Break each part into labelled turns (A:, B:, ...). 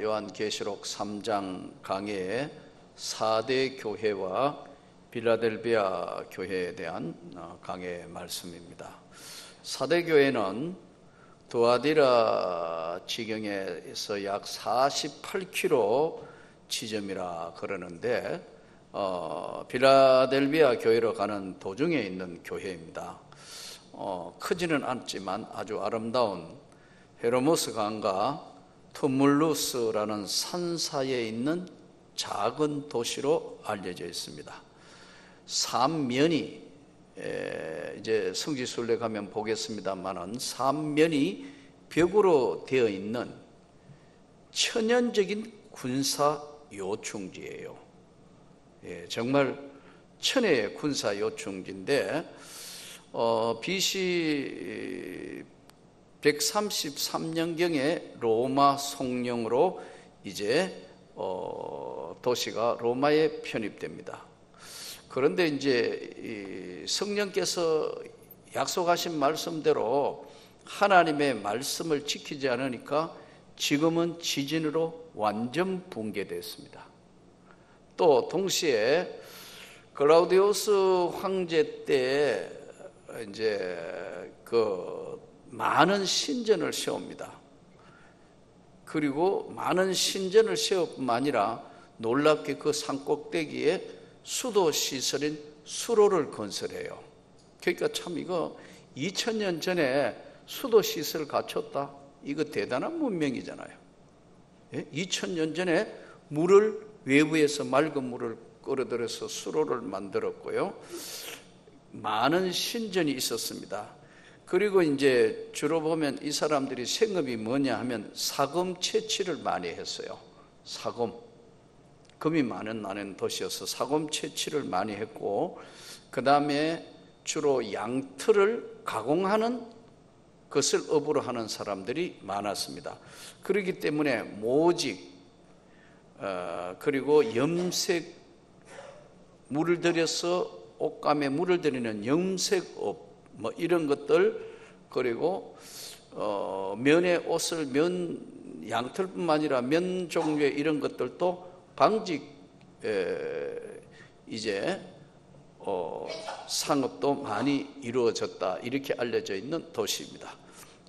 A: 요한계시록 3장 강해의 4대 교회와 빌라델비아 교회에 대한 강해 말씀입니다. 4대 교회는 두아디라 지경에서 약 48km 지점이라 그러는데 빌라델비아 교회로 가는 도중에 있는 교회입니다. 크지는 않지만 아주 아름다운 헤르모스 강과 투물루스라는 산 사이에 있는 작은 도시로 알려져 있습니다. 삼면이 이제 성지순례 가면 보겠습니다만은 삼면이 벽으로 되어 있는 천연적인 군사 요충지예요. 정말 천혜의 군사 요충지인데 BC 133년경에 로마 성령으로 이제 도시가 로마에 편입됩니다. 그런데 이제 성령께서 약속하신 말씀대로 하나님의 말씀을 지키지 않으니까 지금은 지진으로 완전 붕괴됐습니다. 또 동시에 클라우디우스 황제 때 이제 많은 신전을 세웁니다. 그리고 많은 신전을 세울뿐만 아니라 놀랍게 그 산꼭대기에 수도 시설인 수로를 건설해요. 그러니까 참 이거 2000년 전에 수도 시설 갖췄다. 이거 대단한 문명이잖아요. 2000년 전에 물을 외부에서 맑은 물을 끌어들여서 수로를 만들었고요. 많은 신전이 있었습니다. 그리고 이제 주로 보면 이 사람들이 생업이 뭐냐 하면 사금 채취를 많이 했어요. 금이 많은 도시여서 사금 채취를 많이 했고, 그 다음에 주로 양털을 가공하는 것을 업으로 하는 사람들이 많았습니다. 그렇기 때문에 모직, 그리고 염색, 물을 들여서 옷감에 물을 들이는 염색업, 뭐 이런 것들, 그리고 면의 옷을 양털뿐만 아니라 면 종류의 이런 것들도 방직 이제 상업도 많이 이루어졌다, 이렇게 알려져 있는 도시입니다.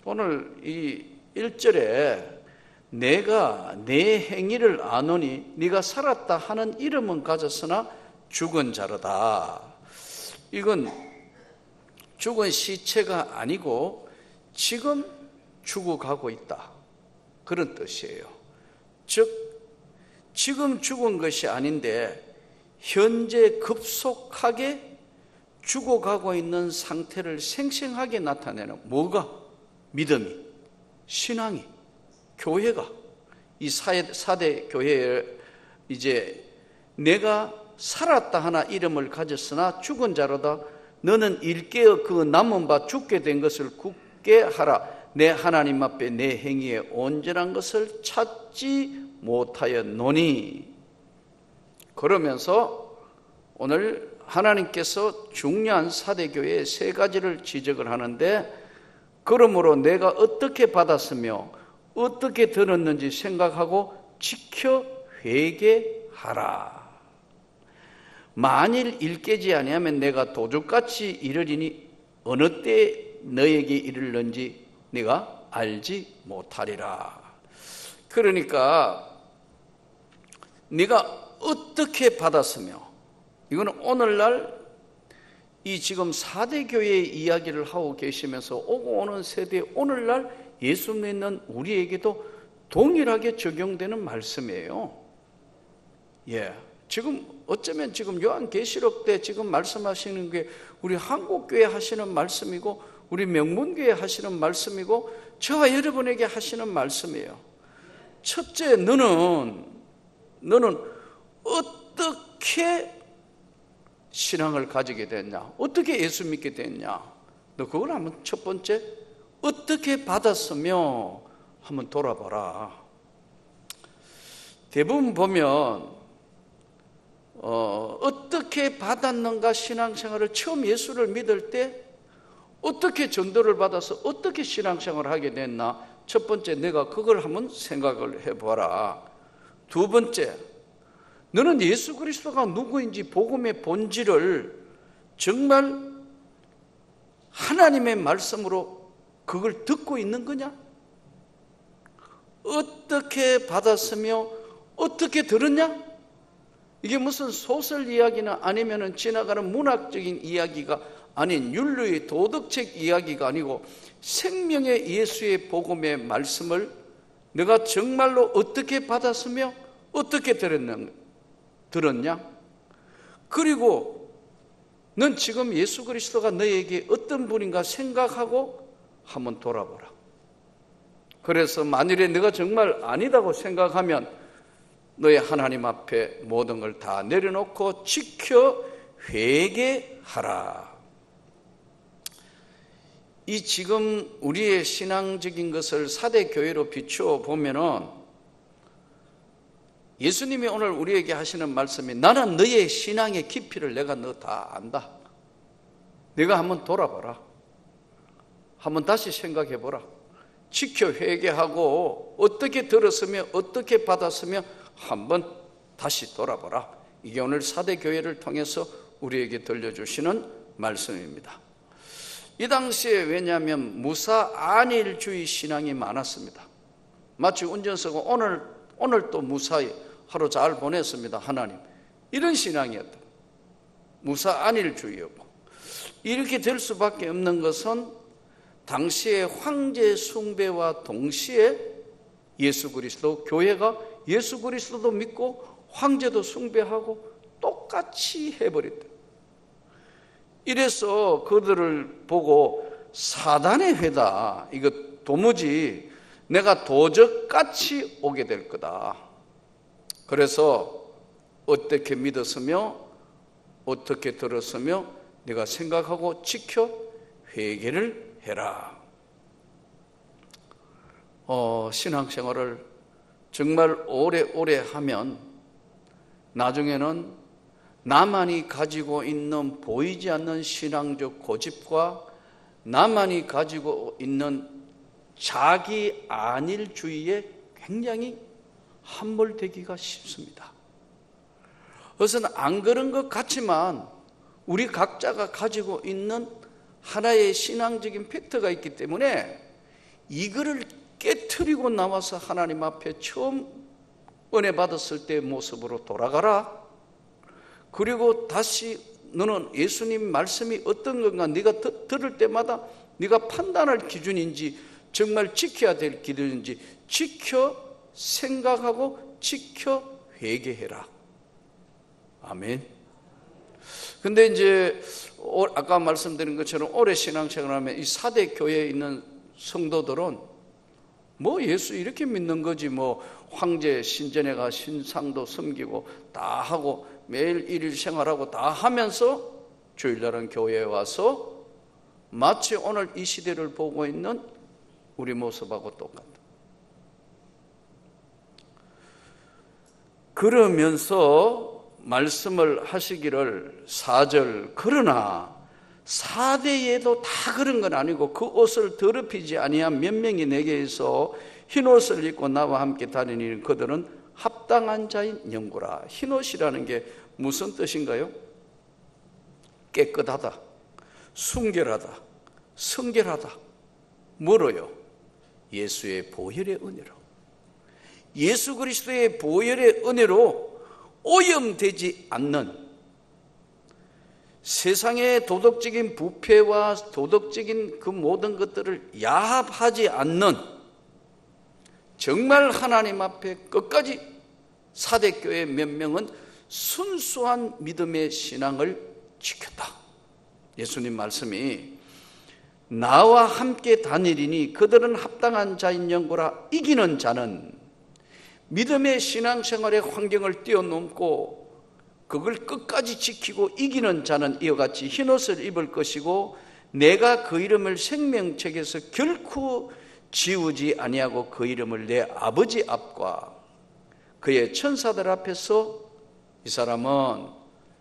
A: 오늘 이 1절에 내가 내 행위를 아노니 네가 살았다 하는 이름은 가졌으나 죽은 자로다. 이건 죽은 시체가 아니고 지금 죽어가고 있다, 그런 뜻이에요. 즉 지금 죽은 것이 아닌데 현재 급속하게 죽어가고 있는 상태를 생생하게 나타내는 뭐가? 믿음이, 신앙이, 교회가, 이 4대 교회에 이제 내가 살았다 하나 이름을 가졌으나 죽은 자로다. 너는 일깨어 그 남은 바 죽게 된 것을 굳게 하라. 내 하나님 앞에 내 행위에 온전한 것을 찾지 못하였노니. 그러면서 오늘 하나님께서 중요한 4대 교회의 3가지를 지적을 하는데, 그러므로 내가 어떻게 받았으며 어떻게 들었는지 생각하고 지켜 회개하라. 만일 일깨지 아니하면 내가 도둑같이 이르리니 어느 때 너에게 이르는지 네가 알지 못하리라. 그러니까 네가 어떻게 받았으며, 이거는 오늘날 이 지금 4대 교회의 이야기를 하고 계시면서 오고 오는 세대, 오늘날 예수 믿는 우리에게도 동일하게 적용되는 말씀이에요. 지금 어쩌면 지금 요한계시록 때 지금 말씀하시는 게 우리 한국교회 하시는 말씀이고, 우리 명문교회 하시는 말씀이고, 저와 여러분에게 하시는 말씀이에요. 첫째, 너는 어떻게 신앙을 가지게 됐냐? 어떻게 예수 믿게 됐냐? 너 그걸 한번 첫 번째, 어떻게 받았으며 한번 돌아봐라. 대부분 보면 어떻게 받았는가, 신앙생활을 처음 예수를 믿을 때 어떻게 전도를 받아서 어떻게 신앙생활을 하게 됐나, 첫 번째, 내가 그걸 한번 생각을 해봐라. 두 번째, 너는 예수 그리스도가 누구인지 복음의 본질을 정말 하나님의 말씀으로 그걸 듣고 있는 거냐? 어떻게 받았으며 어떻게 들었냐? 이게 무슨 소설 이야기나 아니면 지나가는 문학적인 이야기가 아닌 윤리의 도덕책 이야기가 아니고 생명의 예수의 복음의 말씀을 내가 정말로 어떻게 받았으며 어떻게 들었냐? 그리고 넌 지금 예수 그리스도가 너에게 어떤 분인가 생각하고 한번 돌아보라. 그래서 만일에 네가 정말 아니다고 생각하면 너의 하나님 앞에 모든 걸 다 내려놓고 지켜 회개하라. 이 지금 우리의 신앙적인 것을 사대 교회로 비추어 보면은 예수님이 오늘 우리에게 하시는 말씀이 나는 너의 신앙의 깊이를 내가 너 다 안다. 네가 한번 돌아봐라. 한번 다시 생각해 보라. 지켜 회개하고 어떻게 들었으며 어떻게 받았으며 한번 다시 돌아보라. 이게 오늘 사대 교회를 통해서 우리에게 들려주시는 말씀입니다. 이 당시에 왜냐하면 무사 안일주의 신앙이 많았습니다. 마치 운전석은 오늘 또 무사히 하루 잘 보냈습니다. 하나님. 이런 신앙이었다. 무사 안일주의였고, 이렇게 될 수밖에 없는 것은 당시의 황제 숭배와 동시에 예수 그리스도, 교회가 예수 그리스도도 믿고 황제도 숭배하고 똑같이 해버렸다. 이래서 그들을 보고 사단의 회다. 이거 도무지 내가 도적같이 오게 될 거다. 그래서 어떻게 믿었으며 어떻게 들었으며 내가 생각하고 지켜 회개를 해라. 신앙생활을 정말 오래오래 하면 나중에는 나만이 가지고 있는 보이지 않는 신앙적 고집과 나만이 가지고 있는 자기 안일주의에 굉장히 함몰되기가 쉽습니다. 그것은 안 그런 것 같지만 우리 각자가 가지고 있는 하나의 신앙적인 팩트가 있기 때문에 이거를 깨트리고 나와서 하나님 앞에 처음 은혜 받았을 때의 모습으로 돌아가라. 그리고 다시 너는 예수님 말씀이 어떤 건가 네가 들을 때마다 네가 판단할 기준인지 정말 지켜야 될 기준인지 지켜 생각하고 지켜 회개해라. 아멘. 근데 이제 아까 말씀드린 것처럼 오래 신앙생활하면 이 사대 교회에 있는 성도들은 뭐 예수 이렇게 믿는 거지, 뭐 황제 신전에 가 신상도 섬기고 다 하고 매일 일일 생활하고 다 하면서 주일날은 교회에 와서 마치 오늘 이 시대를 보고 있는 우리 모습하고 똑같다. 그러면서 말씀을 하시기를 4절 그러나 사대에도 다 그런 건 아니고 그 옷을 더럽히지 아니한 몇 명이 내게서 흰옷을 입고 나와 함께 다니는 그들은 합당한 자인 영구라. 흰옷이라는 게 무슨 뜻인가요? 깨끗하다, 순결하다, 성결하다. 뭐로요? 예수의 보혈의 은혜로. 예수 그리스도의 보혈의 은혜로 오염되지 않는, 세상의 도덕적인 부패와 도덕적인 그 모든 것들을 야합하지 않는, 정말 하나님 앞에 끝까지 사대교회 몇 명은 순수한 믿음의 신앙을 지켰다. 예수님 말씀이 나와 함께 다니리니 그들은 합당한 자인 영구라. 이기는 자는 믿음의 신앙생활의 환경을 뛰어넘고 그걸 끝까지 지키고 이기는 자는 이와 같이 흰옷을 입을 것이고 내가 그 이름을 생명책에서 결코 지우지 아니하고 그 이름을 내 아버지 앞과 그의 천사들 앞에서. 이 사람은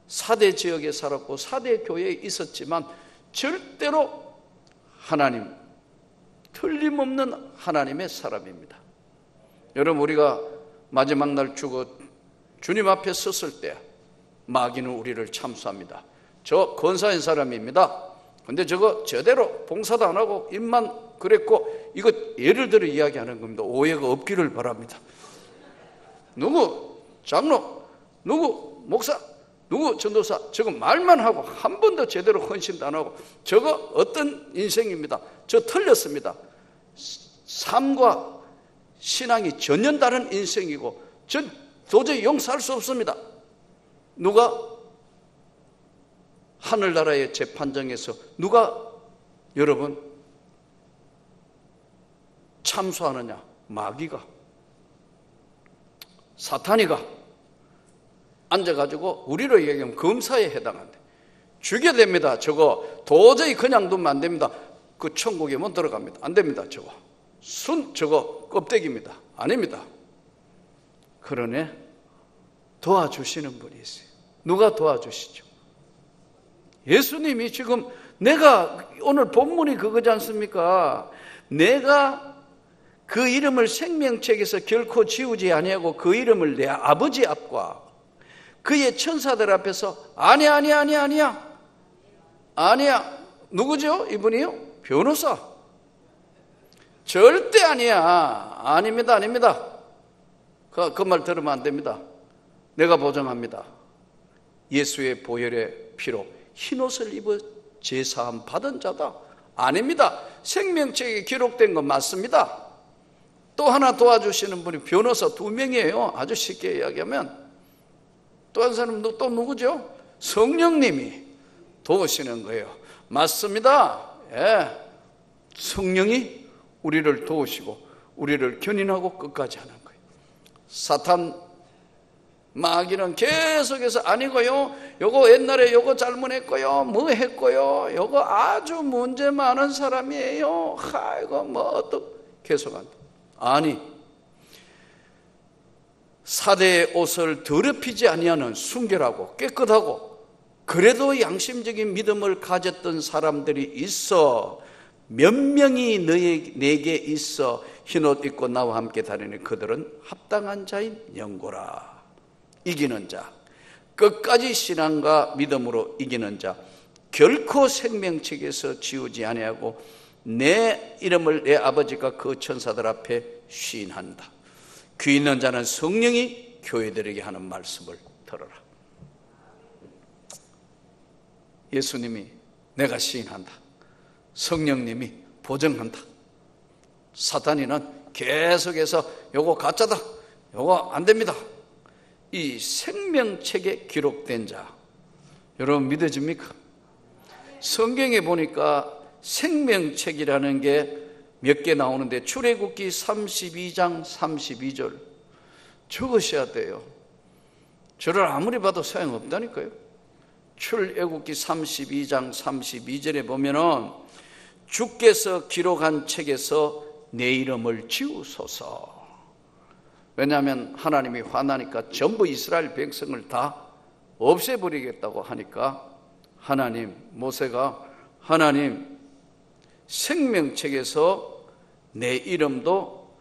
A: 사대 지역에 살았고 사대 교회에 있었지만 절대로 하나님 틀림없는 하나님의 사람입니다. 여러분, 우리가 마지막 날 죽어 주님 앞에 섰을 때 마귀는 우리를 참수합니다. 저 권사인 사람입니다. 근데 저거 제대로 봉사도 안 하고 입만 그랬고, 이거 예를 들어 이야기하는 겁니다. 오해가 없기를 바랍니다. 누구 장로, 누구 목사, 누구 전도사, 저거 말만 하고 한 번도 제대로 헌신도 안 하고, 저거 어떤 인생입니다. 저 틀렸습니다. 삶과 신앙이 전혀 다른 인생이고, 전 도저히 용서할 수 없습니다. 누가 하늘나라의 재판정에서 누가 여러분 참수하느냐? 마귀가, 사탄이가 앉아가지고 우리로 얘기하면 검사에 해당한대. 죽여야 됩니다. 저거 도저히 그냥 두면 안 됩니다. 그 천국에 못 들어갑니다. 안 됩니다. 저거 껍데기입니다. 아닙니다. 그러네 도와주시는 분이 있어요. 누가 도와주시죠? 예수님이 지금, 내가 오늘 본문이 그거지 않습니까? 내가 그 이름을 생명책에서 결코 지우지 아니하고 그 이름을 내 아버지 앞과 그의 천사들 앞에서 아니야. 누구죠? 이분이요? 변호사. 절대 아니야. 아닙니다. 그 말 들으면 안 됩니다. 내가 보장합니다. 예수의 보혈의 피로 흰옷을 입어 제사함 받은 자다. 아닙니다. 생명책에 기록된 건 맞습니다. 또 하나 도와주시는 분이 변호사 2명이에요. 아주 쉽게 이야기하면. 또 한 사람도 또 누구죠? 성령님이 도우시는 거예요. 맞습니다. 예. 성령이 우리를 도우시고 우리를 견인하고 끝까지 하는 거예요. 사탄 마귀는 계속해서 아니고요, 요거 옛날에 요거 잘못했고요, 뭐 했고요, 요거 아주 문제 많은 사람이에요, 아이고 뭐 또 계속한다. 아니, 사대의 옷을 더럽히지 아니하는 순결하고 깨끗하고 그래도 양심적인 믿음을 가졌던 사람들이 있어. 몇 명이 내게 있어 흰옷 입고 나와 함께 다니는 그들은 합당한 자인 영고라. 이기는 자, 끝까지 신앙과 믿음으로 이기는 자, 결코 생명책에서 지우지 아니하고 내 이름을 내 아버지가 그 천사들 앞에 시인한다. 귀 있는 자는 성령이 교회들에게 하는 말씀을 들어라. 예수님이 내가 시인한다. 성령님이 보증한다. 사탄이는 계속해서 요거 가짜다, 요거 안 됩니다. 이 생명책에 기록된 자, 여러분 믿어집니까? 성경에 보니까 생명책이라는 게 몇 개 나오는데, 출애굽기 32장 32절 적으셔야 돼요. 저를 아무리 봐도 소용없다니까요. 출애굽기 32장 32절에 보면은 주께서 기록한 책에서 내 이름을 지우소서. 왜냐하면 하나님이 화나니까 전부 이스라엘 백성을 다 없애버리겠다고 하니까 모세가 하나님 생명책에서 내 이름도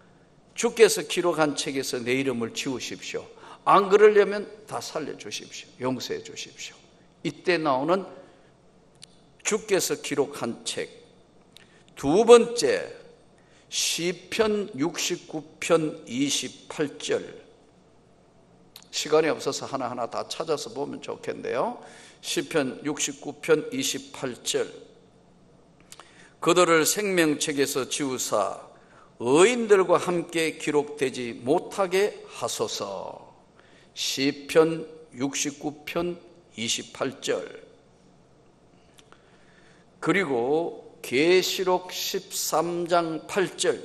A: 주께서 기록한 책에서 내 이름을 지우십시오. 안 그러려면 다 살려주십시오. 용서해 주십시오. 이때 나오는 주께서 기록한 책. 두 번째, 시편 69편 28절. 시간이 없어서 하나하나 다 찾아서 보면 좋겠는데요. 시편 69편 28절. 그들을 생명책에서 지우사 의인들과 함께 기록되지 못하게 하소서. 시편 69편 28절. 그리고 계시록 13장 8절.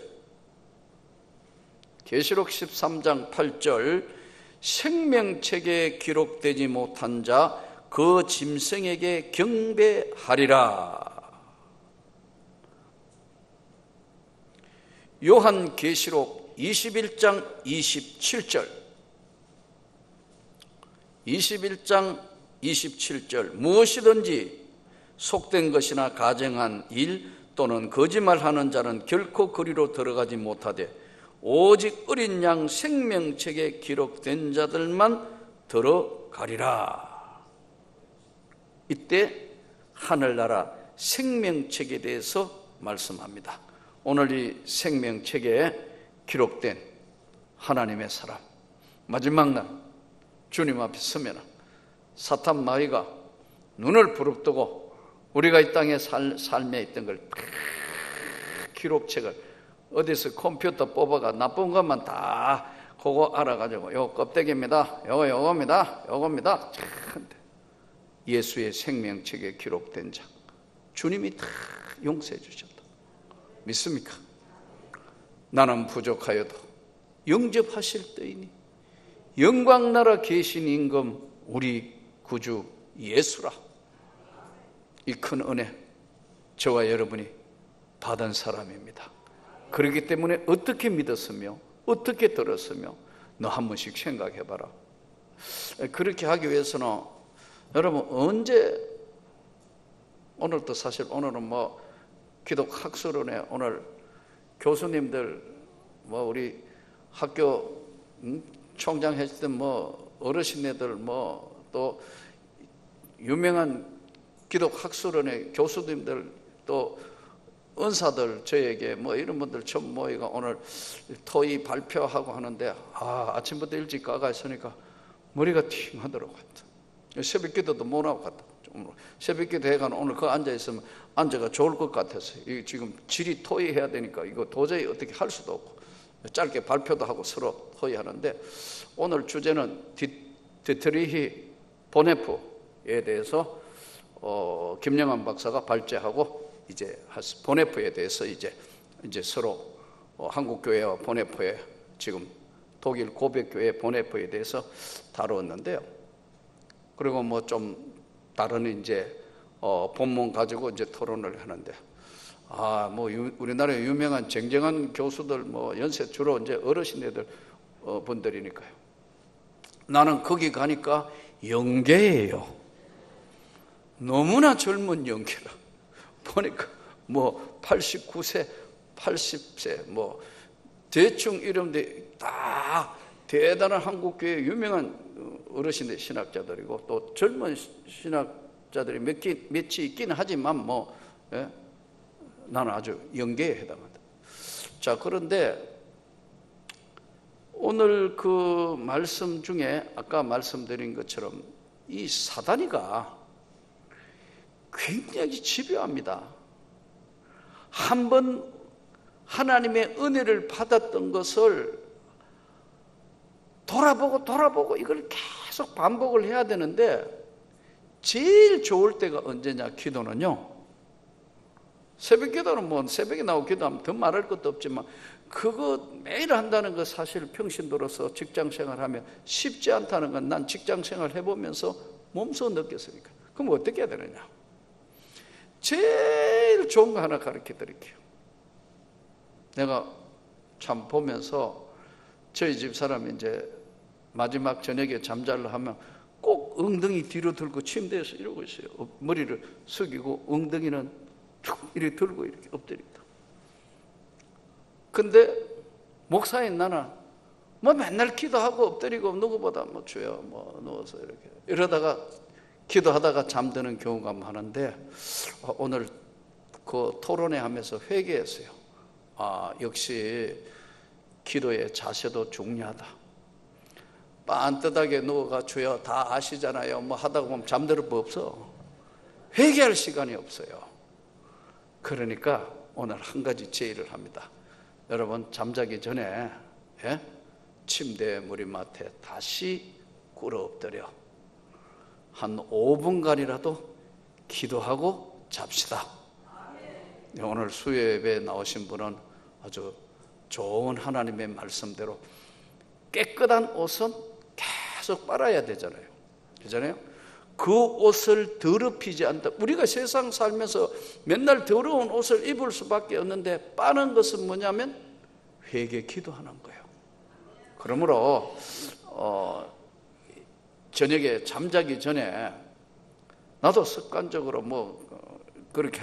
A: 계시록 13장 8절. 생명책에 기록되지 못한 자 그 짐승에게 경배하리라. 요한계시록 21장 27절. 21장 27절. 무엇이든지 속된 것이나 가정한 일, 또는 거짓말하는 자는 결코 그리로 들어가지 못하되 오직 어린 양 생명책에 기록된 자들만 들어가리라. 이때 하늘나라 생명책에 대해서 말씀합니다. 오늘 이 생명책에 기록된 하나님의 사람, 마지막 날 주님 앞에 서면 사탄 마귀가 눈을 부릅뜨고 우리가 이 땅의 삶에 있던 걸 기록책을 어디서 컴퓨터 뽑아가 나쁜 것만 다 그거 알아가지고 요 껍데기입니다, 요겁니다. 예수의 생명책에 기록된 자 주님이 다 용서해 주셨다. 믿습니까? 나는 부족하여도 영접하실 때이니 영광나라 계신 임금 우리 구주 예수라. 이 큰 은혜 저와 여러분이 받은 사람입니다. 그렇기 때문에 어떻게 믿었으며 어떻게 들었으며 너 한 번씩 생각해봐라. 그렇게 하기 위해서는 여러분 언제, 오늘도 사실 오늘은 뭐 기독학술원에 오늘 교수님들 뭐 우리 학교 총장 했던 뭐 어르신네들 뭐 또 유명한 기독학술원의 교수님들 또 은사들 저에게 뭐 이런 분들 처음 모이가 오늘 토의 발표하고 하는데 아침부터 일찍 가가 있으니까 머리가 팅하더라고. 새벽 기도도 못 하고 갔다. 새벽 기도 해가는 오늘 그 앉아 있으면 앉아가 좋을 것 같았어요. 이거 지금 질의 토의해야 되니까 이거 도저히 어떻게 할 수도 없고 짧게 발표도 하고 서로 토의하는데 오늘 주제는 디트리히 보네프에 대해서 김영환 박사가 발제하고 이제 보네프에 대해서 이제 서로 한국 교회와 보네프에 지금 독일 고백교회 보네프에 대해서 다루었는데요. 그리고 뭐 좀 다른 이제 본문 가지고 이제 토론을 하는데 뭐 우리나라에 유명한 쟁쟁한 교수들 뭐 연세 주로 이제 어르신들 분들이니까요. 나는 거기 가니까 영계예요. 너무나 젊은 영계라. 보니까 뭐 89세, 80세 뭐 대충 이름들 다 대단한 한국교회 유명한 어르신들 신학자들이고 또 젊은 신학자들이 몇이 있기는 하지만 뭐 나는 아주 영계에 해당한다. 자, 그런데 오늘 그 말씀 중에 아까 말씀드린 것처럼 이 사단이가 굉장히 집요합니다. 한번 하나님의 은혜를 받았던 것을 돌아보고 이걸 계속 반복을 해야 되는데 제일 좋을 때가 언제냐? 기도는요. 새벽 기도는 뭐 새벽에 나오고 기도하면 더 말할 것도 없지만 그거 매일 한다는 거 사실 평신도로서 직장생활하면 쉽지 않다는 건 난 직장생활 해보면서 몸소 느꼈으니까. 그럼 어떻게 해야 되느냐? 제일 좋은 거 하나 가르쳐 드릴게요. 내가 참 보면서 저희 집 사람이 이제 마지막 저녁에 잠자려 하면 꼭 엉덩이 뒤로 들고 침대에서 이러고 있어요. 머리를 숙이고 엉덩이는 툭 이렇게 들고 이렇게 엎드립니다. 근데 목사인 나는 뭐 맨날 기도하고 엎드리고 누구보다 뭐 주여 뭐 누워서 이렇게 이러다가 기도하다가 잠드는 경우가 많은데 오늘 그 토론회 하면서 회개했어요. 역시 기도의 자세도 중요하다. 빤듯하게 누워가 주여 다 아시잖아요. 뭐 하다가 보면 잠들 법 없어. 회개할 시간이 없어요. 그러니까 오늘 한 가지 제의를 합니다. 여러분 잠자기 전에 침대 머리맡에 다시 꿇어 엎드려 한 5분간이라도 기도하고 잡시다. 오늘 수요예배에 나오신 분은 아주 좋은 하나님의 말씀대로 깨끗한 옷은 계속 빨아야 되잖아요. 그렇잖아요? 그 옷을 더럽히지 않다. 우리가 세상 살면서 맨날 더러운 옷을 입을 수밖에 없는데 빠는 것은 뭐냐면 회개 기도하는 거예요. 그러므로 저녁에 잠자기 전에 나도 습관적으로 뭐 그렇게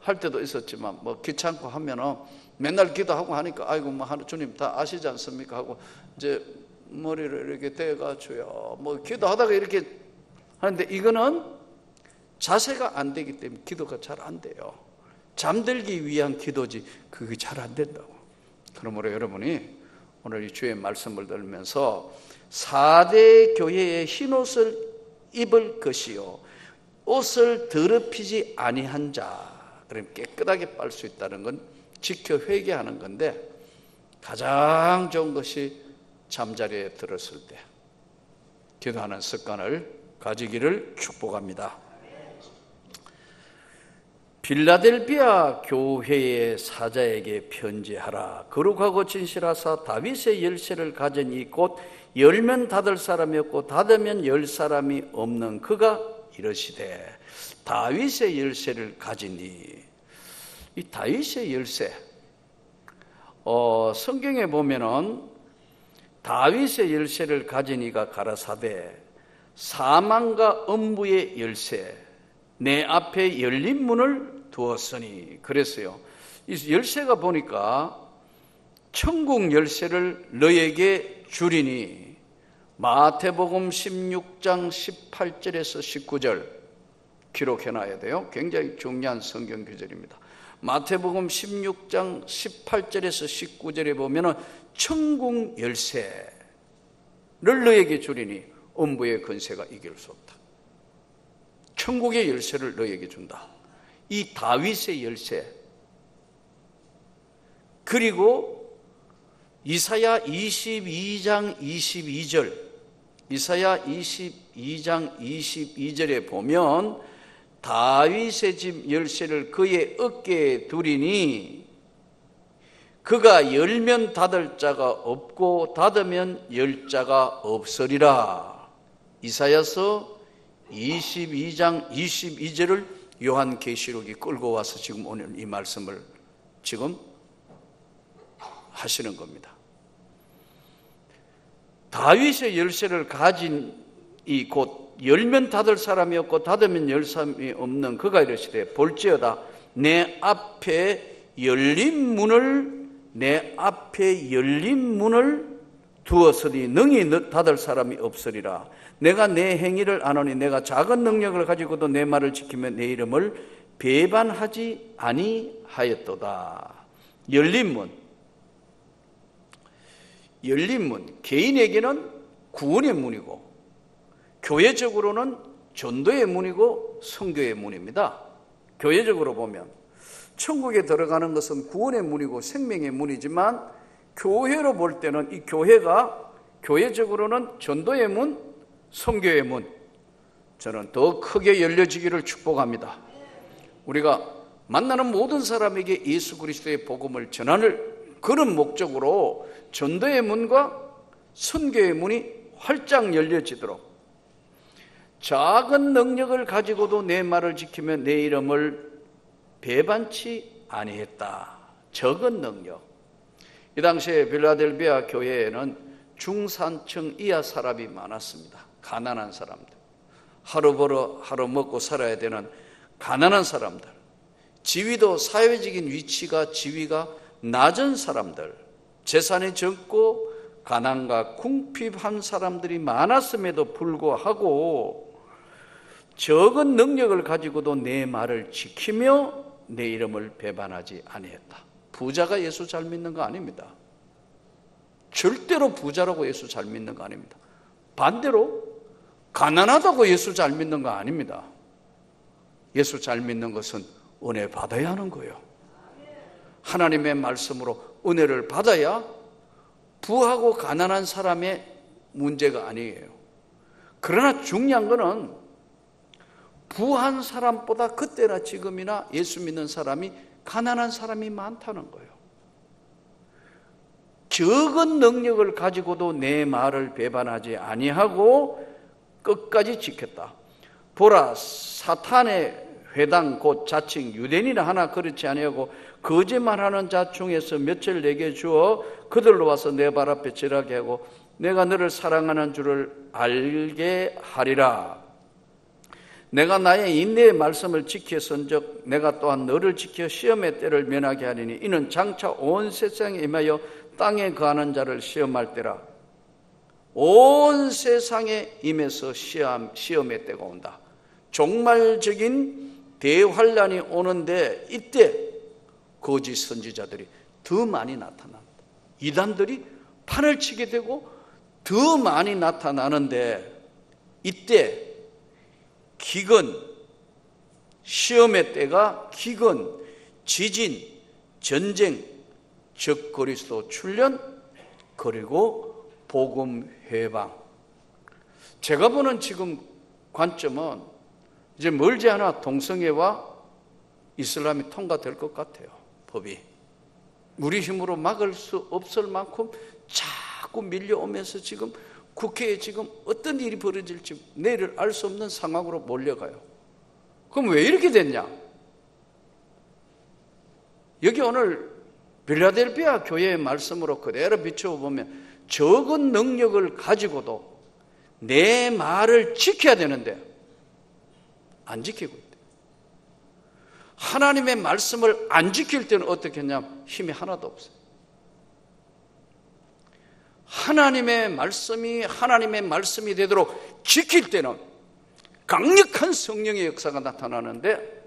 A: 할 때도 있었지만 뭐 귀찮고 하면은 맨날 기도하고 하니까 아이고 뭐 주님 다 아시지 않습니까 하고 이제 머리를 이렇게 대가지고요 뭐 기도하다가 이렇게 하는데 이거는 자세가 안 되기 때문에 기도가 잘 안 돼요. 잠들기 위한 기도지 그게 잘 안 된다고. 그러므로 여러분이 오늘 이 주의 말씀을 들으면서 4대 교회의 흰옷을 입을 것이요 옷을 더럽히지 아니한 자, 그럼 깨끗하게 빨 수 있다는 건 지켜 회개하는 건데 가장 좋은 것이 잠자리에 들었을 때 기도하는 습관을 가지기를 축복합니다. 빌라델비아 교회의 사자에게 편지하라. 거룩하고 진실하사 다윗의 열쇠를 가진 이 곧 열면 닫을 사람이 없고 닫으면 열 사람이 없는 그가 이르시되 다윗의 열쇠를 가지니. 이 다윗의 열쇠 성경에 보면은 다윗의 열쇠를 가진 이가 가라사대 사망과 음부의 열쇠 내 앞에 열린 문을 두었으니. 그랬어요. 이 열쇠가 보니까 천국 열쇠를 너에게 주리니. 마태복음 16장 18절에서 19절 기록해놔야 돼요. 굉장히 중요한 성경 구절입니다. 마태복음 16장 18절에서 19절에 보면은 천국 열쇠를 너에게 주리니 음부의 권세가 이길 수 없다. 천국의 열쇠를 너에게 준다. 이 다윗의 열쇠. 그리고 이사야 22장 22절 이사야 22장 22절에 보면 다윗의 집 열쇠를 그의 어깨에 두리니 그가 열면 닫을 자가 없고 닫으면 열 자가 없으리라. 이사야서 22장 22절을 요한계시록이 끌고 와서 지금 오늘 이 말씀을 지금 하시는 겁니다. 다윗의 열쇠를 가진 이 곧 열면 닫을 사람이 없고 닫으면 열 사람이 없는 그가 이르시되 볼지어다 내 앞에 열린 문을 두었으니 능히 닫을 사람이 없으리라. 내가 내 행위를 아노니 내가 작은 능력을 가지고도 내 말을 지키며 내 이름을 배반하지 아니하였도다. 열린 문, 개인에게는 구원의 문이고 교회적으로는 전도의 문이고 선교의 문입니다. 교회적으로 보면 천국에 들어가는 것은 구원의 문이고 생명의 문이지만 교회로 볼 때는 이 교회가 교회적으로는 전도의 문, 선교의 문, 저는 더 크게 열려지기를 축복합니다. 우리가 만나는 모든 사람에게 예수 그리스도의 복음을 전하는 그런 목적으로 전도의 문과 선교의 문이 활짝 열려지도록 작은 능력을 가지고도 내 말을 지키며 내 이름을 배반치 아니했다. 적은 능력. 이 당시에 빌라델비아 교회에는 중산층 이하 사람이 많았습니다. 가난한 사람들, 하루 벌어 하루 먹고 살아야 되는 가난한 사람들, 지위도 사회적인 위치가 지위가 낮은 사람들, 재산이 적고 가난과 궁핍한 사람들이 많았음에도 불구하고 적은 능력을 가지고도 내 말을 지키며 내 이름을 배반하지 아니했다. 부자가 예수 잘 믿는 거 아닙니다. 절대로 부자라고 예수 잘 믿는 거 아닙니다. 반대로 가난하다고 예수 잘 믿는 거 아닙니다. 예수 잘 믿는 것은 은혜 받아야 하는 거예요. 하나님의 말씀으로 은혜를 받아야 부하고 가난한 사람의 문제가 아니에요. 그러나 중요한 거는 부한 사람보다 그때나 지금이나 예수 믿는 사람이 가난한 사람이 많다는 거예요. 적은 능력을 가지고도 내 말을 배반하지 아니하고 끝까지 지켰다. 보라, 사탄의 회당 곧 자칭 유대인이나 하나 그렇지 아니하고 거짓말하는 자 중에서 몇을 내게 주어 그들로 와서 내 발 앞에 절하게 하고 내가 너를 사랑하는 줄을 알게 하리라. 내가 나의 인내의 말씀을 지켰은즉 내가 또한 너를 지켜 시험의 때를 면하게 하리니 이는 장차 온 세상에 임하여 땅에 거하는 자를 시험할 때라. 온 세상에 임해서 시험의 때가 온다. 종말적인 대환란이 오는데 이때 거짓 선지자들이 더 많이 나타난다. 이단들이 판을 치게 되고 더 많이 나타나는데 이때 기근, 시험의 때가 기근, 지진, 전쟁, 적 그리스도 출현, 그리고 복음 회방. 제가 보는 지금 관점은 이제 멀지 않아 동성애와 이슬람이 통과될 것 같아요. 법이 우리 힘으로 막을 수 없을 만큼 자꾸 밀려오면서 지금 국회에 지금 어떤 일이 벌어질지 내일을 알 수 없는 상황으로 몰려가요. 그럼 왜 이렇게 됐냐? 여기 오늘 빌라델피아 교회의 말씀으로 그대로 비춰보면 적은 능력을 가지고도 내 말을 지켜야 되는데 안 지키고 있대요. 하나님의 말씀을 안 지킬 때는 어떻게 했냐면 힘이 하나도 없어요. 하나님의 말씀이 되도록 지킬 때는 강력한 성령의 역사가 나타나는데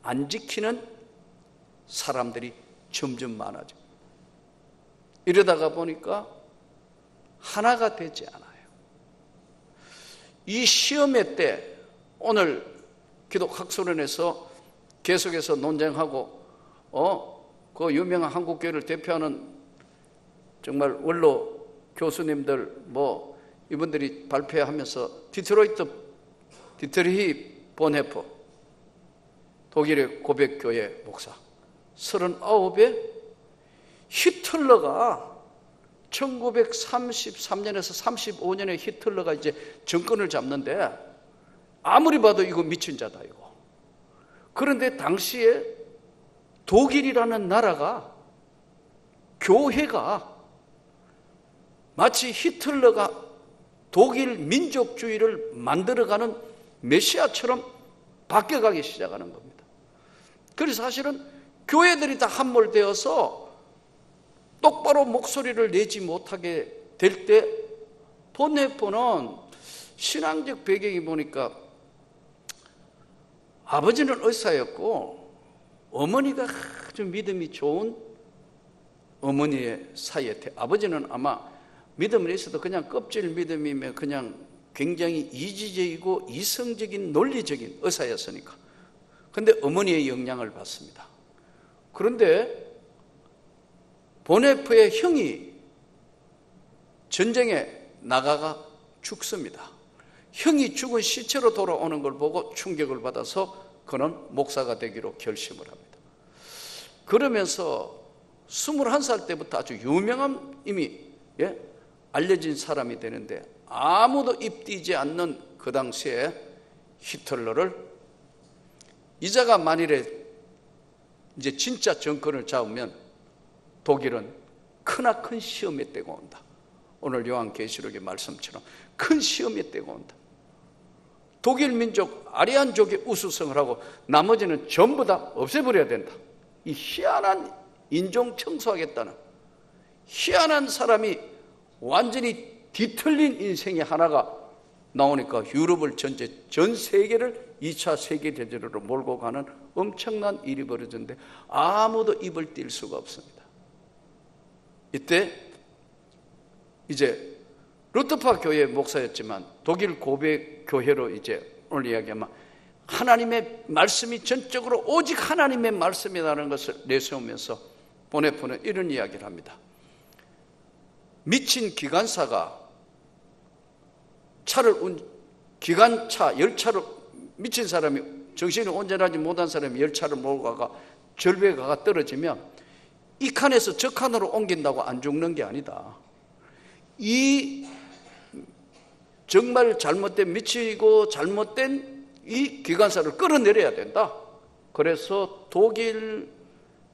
A: 안 지키는 사람들이 점점 많아져. 이러다가 보니까 하나가 되지 않아요. 이 시험의 때 오늘 기독학술원에서 계속해서 논쟁하고 그 유명한 한국교회를 대표하는 정말 원로 교수님들 이분들이 발표하면서 디트리히 보네퍼 독일의 고백교회 목사 39에 히틀러가 1933년에서 35년에 히틀러가 이제 정권을 잡는데 아무리 봐도 이거 미친 자다 이거. 그런데 당시에 독일이라는 나라가 교회가 마치 히틀러가 독일 민족주의를 만들어가는 메시아처럼 바뀌어가기 시작하는 겁니다. 그래서 사실은 교회들이 다 함몰되어서 똑바로 목소리를 내지 못하게 될 때 보네포는 신앙적 배경이 보니까 아버지는 의사였고 어머니가 아주 믿음이 좋은 어머니의 사이에 아버지는 아마 믿음을 있어도 그냥 껍질 믿음이면 그냥 굉장히 이지적이고 이성적인 논리적인 의사였으니까. 그런데 어머니의 영향을 받습니다. 그런데 보네프의 형이 전쟁에 나가가 죽습니다. 형이 죽은 시체로 돌아오는 걸 보고 충격을 받아서 그는 목사가 되기로 결심을 합니다. 그러면서 21살 때부터 아주 유명한 이미 알려진 사람이 되는데 아무도 입뛰지 않는 그 당시에 히틀러를 이자가 만일에 이제 진짜 정권을 잡으면 독일은 크나큰 시험의 때가 온다. 오늘 요한계시록의 말씀처럼 큰 시험의 때가 온다. 독일 민족 아리안족의 우수성을 하고 나머지는 전부 다 없애버려야 된다. 이 희한한 인종 청소하겠다는 희한한 사람이 완전히 뒤틀린 인생의 하나가 나오니까 유럽을 전 세계를 2차 세계대전으로 몰고 가는 엄청난 일이 벌어졌는데 아무도 입을 띨 수가 없습니다. 이때 이제 루터파 교회 목사였지만 독일 고백 교회로 이제 오늘 이야기하면 하나님의 말씀이 전적으로 오직 하나님의 말씀이라는 것을 내세우면서 보네포는 이런 이야기를 합니다. 미친 기관사가 기관차 열차를 미친 사람이 정신이 온전하지 못한 사람이 열차를 몰고 가가 절벽에 가가 떨어지면 이 칸에서 저 칸으로 옮긴다고 안 죽는 게 아니다. 이 정말 잘못된 미치고 잘못된 이 기관사를 끌어내려야 된다. 그래서 독일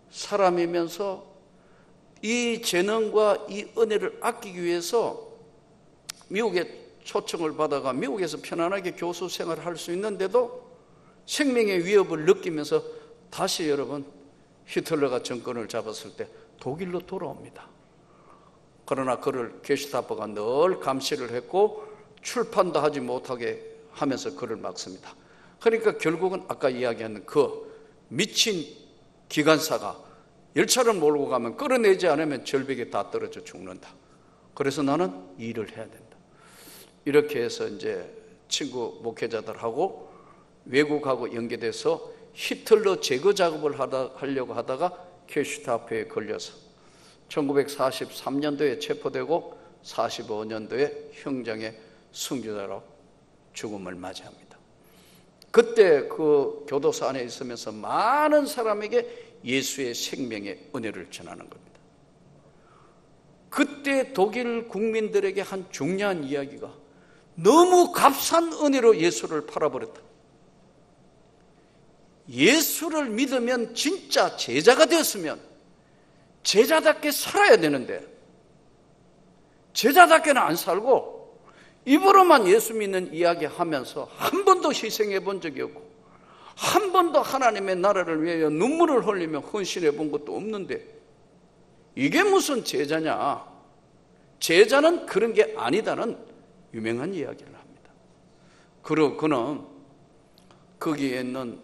A: 사람이면서 이 재능과 이 은혜를 아끼기 위해서 미국에 초청을 받아가 미국에서 편안하게 교수 생활을 할 수 있는데도 생명의 위협을 느끼면서 다시 여러분 히틀러가 정권을 잡았을 때 독일로 돌아옵니다. 그러나 그를 게슈타포가 늘 감시를 했고 출판도 하지 못하게 하면서 그를 막습니다. 그러니까 결국은 아까 이야기한 그 미친 기관사가 열차를 몰고 가면 끌어내지 않으면 절벽에 다 떨어져 죽는다. 그래서 나는 일을 해야 된다. 이렇게 해서 이제 친구 목회자들하고 외국하고 연계돼서 히틀러 제거 작업을 하려고 하다가 게슈타포에 걸려서 1943년도에 체포되고 45년도에 형장의 순교자로 죽음을 맞이합니다. 그때 그 교도소 안에 있으면서 많은 사람에게 예수의 생명의 은혜를 전하는 겁니다. 그때 독일 국민들에게 한 중요한 이야기가 너무 값싼 은혜로 예수를 팔아버렸다. 예수를 믿으면 진짜 제자가 되었으면 제자답게 살아야 되는데 제자답게는 안 살고 입으로만 예수 믿는 이야기하면서 한 번도 희생해 본 적이 없고 한 번도 하나님의 나라를 위하여 눈물을 흘리며 헌신해 본 것도 없는데 이게 무슨 제자냐? 제자는 그런 게 아니다는 유명한 이야기를 합니다. 그리고 그는 거기에 있는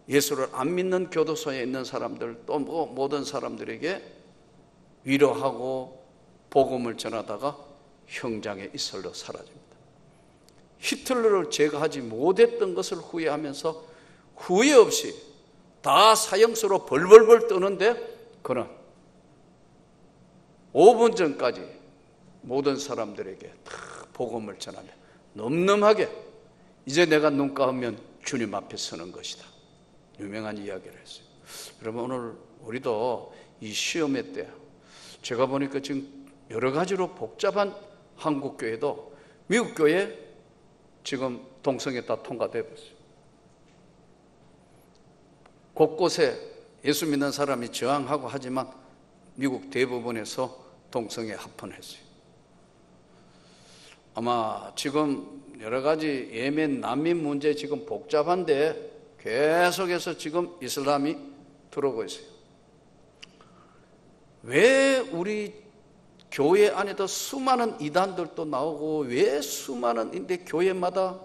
A: 예수를 안 믿는 교도소에 있는 사람들 또 모든 사람들에게 위로하고 복음을 전하다가 형장의 이슬로 사라집니다. 히틀러를 제거하지 못했던 것을 후회하면서 후회 없이 다 사형수로 벌벌벌 떠는데 그는 5분 전까지 모든 사람들에게 다 복음을 전하며 늠름하게 이제 내가 눈 감으면 주님 앞에 서는 것이다. 유명한 이야기를 했어요. 여러분 오늘 우리도 이 시험회 때 제가 보니까 지금 여러 가지로 복잡한 한국교회도 미국교회 지금 동성애 다 통과되어 있어요. 곳곳에 예수 믿는 사람이 저항하고 하지만 미국 대부분에서 동성애 합헌했어요. 아마 지금 여러 가지 예멘 난민 문제 지금 복잡한데 계속해서 지금 이슬람이 들어오고 있어요. 왜 우리 교회 안에도 수많은 이단들도 나오고 왜 수많은 교회마다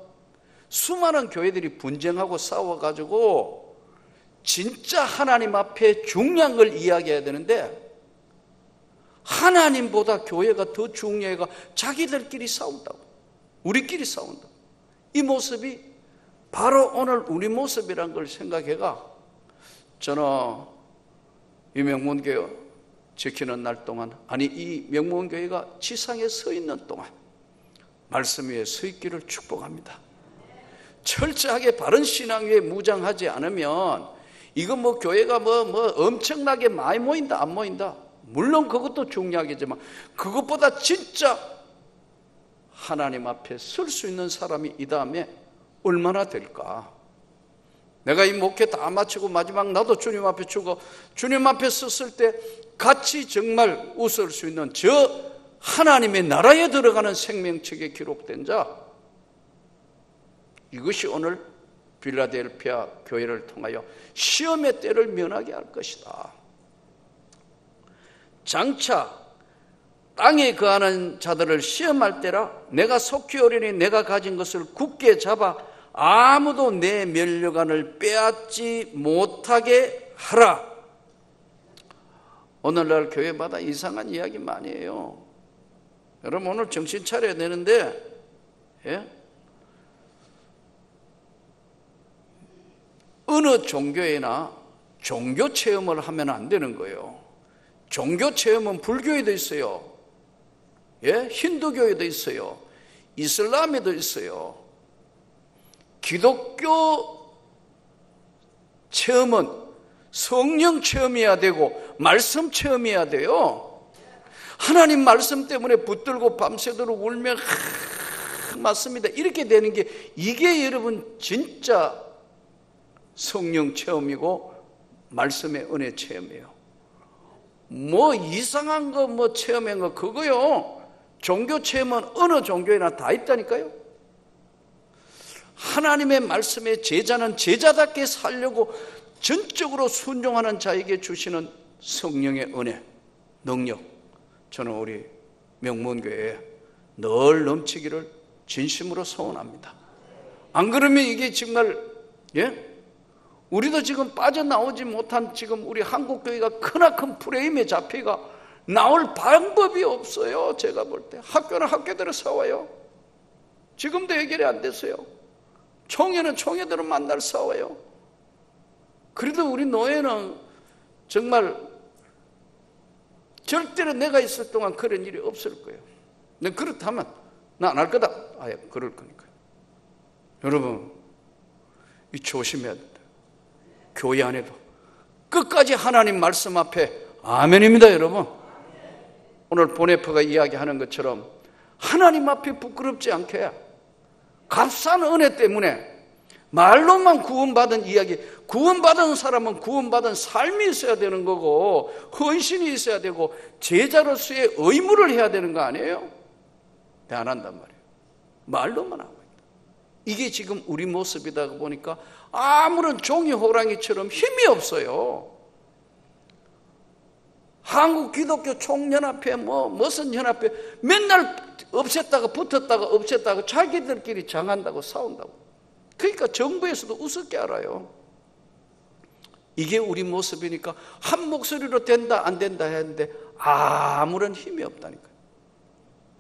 A: 수많은 교회들이 분쟁하고 싸워가지고 진짜 하나님 앞에 중요한 걸 이야기해야 되는데 하나님보다 교회가 더 중요해가 자기들끼리 싸운다고 우리끼리 싸운다고 이 모습이 바로 오늘 우리 모습이란 걸 생각해가 저는 이 명문교회 지키는 날 동안 아니 이 명문교회가 지상에 서 있는 동안 말씀 위에 서 있기를 축복합니다. 철저하게 바른 신앙 위에 무장하지 않으면 이건 뭐 교회가 뭐 엄청나게 많이 모인다 안 모인다 물론 그것도 중요하겠지만 그것보다 진짜 하나님 앞에 설 수 있는 사람이 이 다음에 얼마나 될까? 내가 이 목회 다 마치고 마지막 나도 주님 앞에 주고 주님 앞에 섰을 때 같이 정말 웃을 수 있는 저 하나님의 나라에 들어가는 생명책에 기록된 자 이것이 오늘 필라델피아 교회를 통하여 시험의 때를 면하게 할 것이다. 장차 땅에 거하는 자들을 시험할 때라 내가 속히 오리니 내가 가진 것을 굳게 잡아 아무도 내 면류관을 빼앗지 못하게 하라. 오늘날 교회마다 이상한 이야기 많이 해요. 여러분 오늘 정신 차려야 되는데 어느 종교에나 종교 체험을 하면 안 되는 거예요. 종교 체험은 불교에도 있어요. 힌두교에도 있어요. 이슬람에도 있어요. 기독교 체험은 성령 체험해야 되고 말씀 체험해야 돼요. 하나님 말씀 때문에 붙들고 밤새도록 울면 맞습니다. 이렇게 되는 게 이게 여러분 진짜 성령 체험이고 말씀의 은혜 체험이에요. 뭐 이상한 거 뭐 체험한 거 그거요. 종교 체험은 어느 종교에나 다 있다니까요. 하나님의 말씀에 제자는 제자답게 살려고 전적으로 순종하는 자에게 주시는 성령의 은혜, 능력, 저는 우리 명문교회에 늘 넘치기를 진심으로 소원합니다. 안 그러면 이게 정말 우리도 지금 빠져나오지 못한 지금 우리 한국교회가 크나큰 프레임에 잡혀가 나올 방법이 없어요. 제가 볼 때 학교는 학교대로 싸워요. 지금도 해결이 안 됐어요. 총회는 총회대로 만날 싸워요. 그래도 우리 노예는 정말 절대로 내가 있을 동안 그런 일이 없을 거예요. 근데 그렇다면 나 안 할 거다. 아예 그럴 거니까요. 여러분, 이 조심해야 된다. 교회 안에도 끝까지 하나님 말씀 앞에 아멘입니다, 여러분. 오늘 보네퍼가 이야기하는 것처럼 하나님 앞에 부끄럽지 않게 값싼 은혜 때문에 말로만 구원받은 이야기, 구원받은 사람은 구원받은 삶이 있어야 되는 거고 헌신이 있어야 되고 제자로서의 의무를 해야 되는 거 아니에요? 근데 안 한단 말이에요. 말로만 하고 있다. 이게 지금 우리 모습이다 보니까 아무런 종이 호랑이처럼 힘이 없어요. 한국 기독교 총연합회 무슨 연합회 맨날 없앴다가 붙었다가 없앴다가 자기들끼리 정한다고 싸운다고. 그러니까 정부에서도 우습게 알아요. 이게 우리 모습이니까 한 목소리로 된다 안 된다 했는데 아무런 힘이 없다니까요.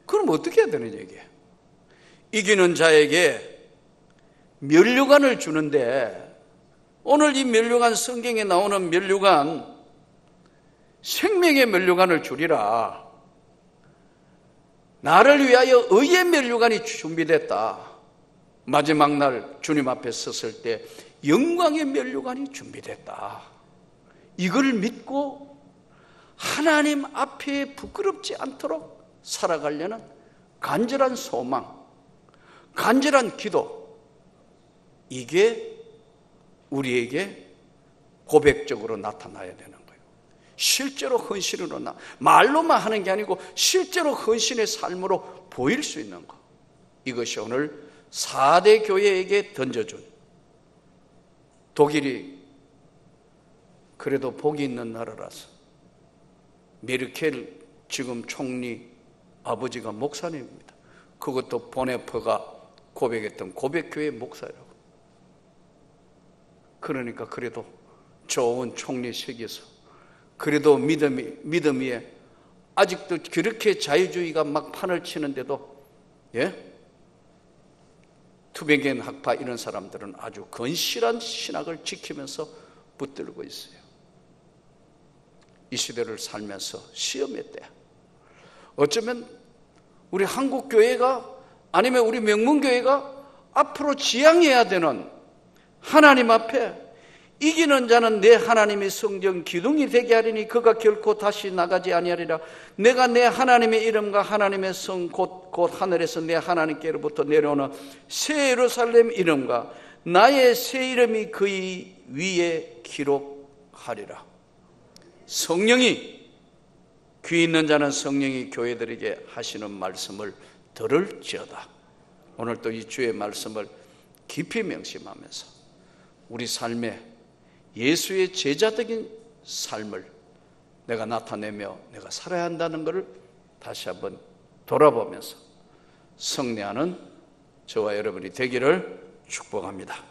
A: 그럼 어떻게 해야 되는 얘기예요? 이기는 자에게 면류관을 주는데 오늘 이 면류관, 성경에 나오는 면류관, 생명의 면류관을 주리라. 나를 위하여 의의 면류관이 준비됐다. 마지막 날 주님 앞에 섰을 때 영광의 면류관이 준비됐다. 이걸 믿고 하나님 앞에 부끄럽지 않도록 살아가려는 간절한 소망, 간절한 기도, 이게 우리에게 고백적으로 나타나야 되는 거예요. 실제로 헌신으로 말로만 하는 게 아니고 실제로 헌신의 삶으로 보일 수 있는 것. 이것이 오늘 4대 교회에게 던져준, 독일이 그래도 복이 있는 나라라서 메르켈 지금 총리 아버지가 목사님입니다. 그것도 보네퍼가 고백했던 고백교회 목사라고. 그러니까 그래도 좋은 총리석에서 그래도 믿음 위에 아직도 그렇게 자유주의가 막 판을 치는데도 투베겐 학파 이런 사람들은 아주 건실한 신학을 지키면서 붙들고 있어요. 이 시대를 살면서 시험의 때 어쩌면 우리 한국교회가 아니면 우리 명문교회가 앞으로 지향해야 되는 하나님 앞에 이기는 자는 내 하나님의 성전 기둥이 되게 하리니 그가 결코 다시 나가지 아니하리라. 내가 내 하나님의 이름과 하나님의 성 곧 하늘에서 내 하나님께로부터 내려오는 새 예루살렘 이름과 나의 새 이름이 그의 위에 기록하리라. 성령이, 귀 있는 자는 성령이 교회들에게 하시는 말씀을 들을지어다. 오늘 또 이 주의 말씀을 깊이 명심하면서 우리 삶에 예수의 제자적인 삶을 내가 나타내며 내가 살아야 한다는 것을 다시 한번 돌아보면서 성례하는 저와 여러분이 되기를 축복합니다.